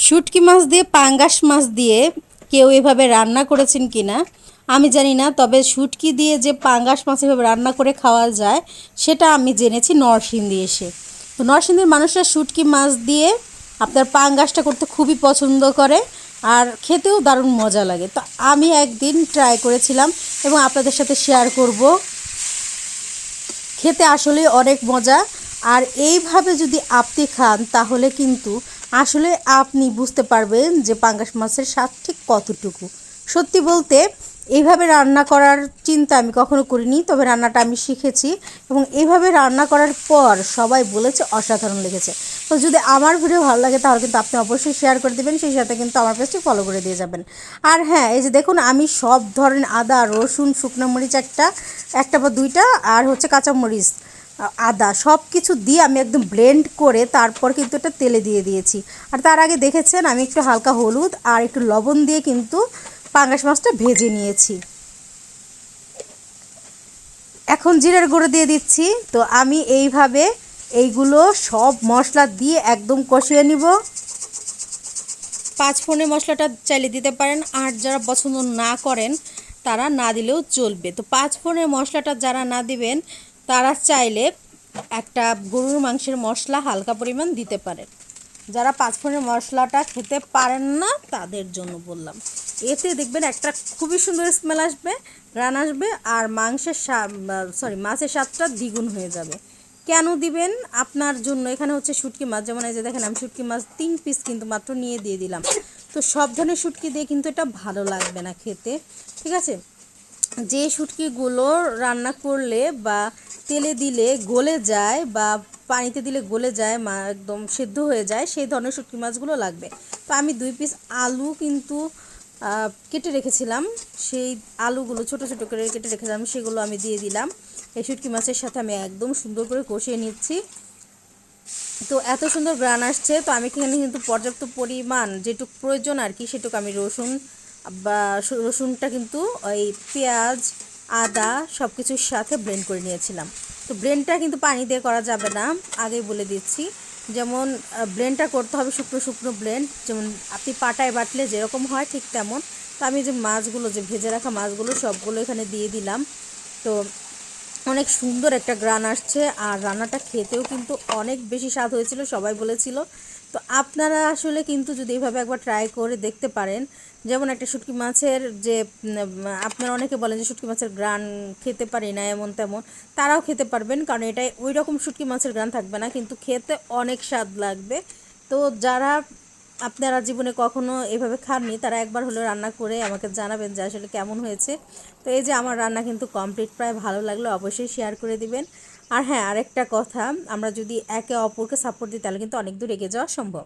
শুটকি মাছ দিয়ে পাঙ্গাস মাছ দিয়ে কেউ এভাবে রান্না করেছেন কি না আমি জানি না, তবে শুটকি দিয়ে যে পাঙ্গাস মাছ এভাবে রান্না করে খাওয়া যায় সেটা আমি জেনেছি নরসিংদী এসে। তো নরসিংদীর মানুষরা শুটকি মাছ দিয়ে আপনার পাঙ্গাসটা করতে খুবই পছন্দ করে, আর খেতেও দারুণ মজা লাগে। তো আমি একদিন ট্রাই করেছিলাম এবং আপনাদের সাথে শেয়ার করব। খেতে আসলে অনেক মজা। আর এইভাবে যদি আপনি খান তাহলে কিন্তু আসলে আপনি বুঝতে পারবেন যে পাঙ্গাস মাছের স্বাদ ঠিক কতটুকু। সত্যি বলতে এইভাবে রান্না করার চিন্তা আমি কখনো করিনি, তবে রান্নাটা আমি শিখেছি এবং এইভাবে রান্না করার পর সবাই বলেছে অসাধারণ লেগেছে। তো যদি আমার ভিডিও ভালো লাগে তাহলে কিন্তু আপনি অবশ্যই শেয়ার করে দেবেন, সেই সাথে কিন্তু আমার পেজটি ফলো করে দিয়ে যাবেন। আর হ্যাঁ, এই যে দেখুন আমি সব ধরনের আদা, রসুন, শুকনো মরিচ একটা বা দুইটা, আর হচ্ছে কাঁচামরিচ, আদা সব কিছু দিয়ে আমি একদম ব্লেন্ড করে তারপর কিন্তু এটা তেলে দিয়ে দিয়েছি। আর তার আগে দেখেছেন আমি একটু হালকা হলুদ আর একটু লবণ দিয়ে কিন্তু পাঙ্গাস মাছটা ভেজে নিয়েছি। এখন জিরার গুঁড়ো দিয়ে দিচ্ছি। তো আমি এইভাবে এইগুলো সব মশলা দিয়ে একদম কষিয়ে নিব। পাঁচফোড়নের মশলাটা চাইলে দিতে পারেন, আর যারা পছন্দ না করেন তারা না দিলেও চলবে। তো পাঁচফোড়নের মশলাটা যারা না দিবেন তারা চাইলে একটা গরুর মাংসের মশলা হালকা পরিমাণ দিতে পারেন। যারা পাঁচফোড়নের মশলাটা খেতে পারেন না তাদের জন্য বললাম। এতে দেখবেন একটা খুবই সুন্দর স্মেল আসবে, ঘ্রাণ আসবে, আর মাছের স্বাদটা দ্বিগুণ হয়ে যাবে। কেন দিবেন আপনার জন্য, এখানে হচ্ছে শুটকি মাছ, যেমন এই যে দেখেন আমি শুটকি মাছ 3 পিস কিন্তু মাত্র নিয়ে দিয়ে দিলাম। তো সব ধরনের শুটকি দিয়ে কিন্তু এটা ভালো লাগবে না খেতে, ঠিক আছে। যে শুটকিগুলো রান্না করলে বা তেলে দিলে গলে যায় বা পানিতে দিলে গলে যায়, একদম সেদ্ধ হয়ে যায়, সেই ধরনের শুটকি মাছগুলো লাগবে। তো আমি 2 পিস আলু কিন্তু কেটে রেখেছিলাম, সেই আলুগুলো ছোট ছোট করে কেটে রেখেছিলাম, সেগুলো আমি দিয়ে দিলাম। এই শুটকি মাছের সাথে আমি একদম সুন্দর করে কষিয়ে নিচ্ছি। তো এত সুন্দর গ্রান আসছে। তো আমি এখানে কিন্তু পর্যাপ্ত পরিমাণ যেটুকু প্রয়োজন আর কি সেটুকু আমি রসুনটা কিন্তু ওই পেঁয়াজ, আদা সব কিছুর সাথে ব্লেন্ড করে নিয়েছিলাম। তো ব্লেন্ডটা কিন্তু পানি দিয়ে করা যাবে না, আগেই বলে দিচ্ছি। যেমন ব্লেন্ডটা করতে হবে শুকনো শুকনো ব্লেন্ড, যেমন আপনি পাটায় বাটলে যেরকম হয় ঠিক তেমন। তো আমি যে মাছগুলো, যে ভেজে রাখা মাছগুলো সবগুলো এখানে দিয়ে দিলাম। তো অনেক সুন্দর একটা গ্রান আসছে, আর রান্নাটা খেতেও কিন্তু অনেক বেশি স্বাদ হয়েছিল, সবাই বলেছিল। তো আপনারা আসলে কিন্তু যদি এইভাবে একবার ট্রাই করে দেখতে পারেন, যেমন একটা শুটকি মাছের যে আপনারা অনেকে বলেন যে শুটকি মাছের গ্রান খেতে পারি না এমন তেমন, তারাও খেতে পারবেন, কারণ এটাই ওই রকম শুটকি মাছের গ্রান থাকবে না, কিন্তু খেতে অনেক স্বাদ লাগবে। তো যারা আপনারা জীবনে কখনো এভাবে খাননি তারা একবার হলেও রান্না করে আমাকে জানাবেন যে আসলে কেমন হয়েছে। তো এই যে আমার রান্না কিন্তু কমপ্লিট, প্রায় ভালো লাগলো অবশ্যই শেয়ার করে দিবেন। আর হ্যাঁ, আরেকটা কথা, আমরা যদি একে অপরকে সাপোর্ট দিই তাহলে কিন্তু অনেক দূর এগিয়ে যাওয়া সম্ভব।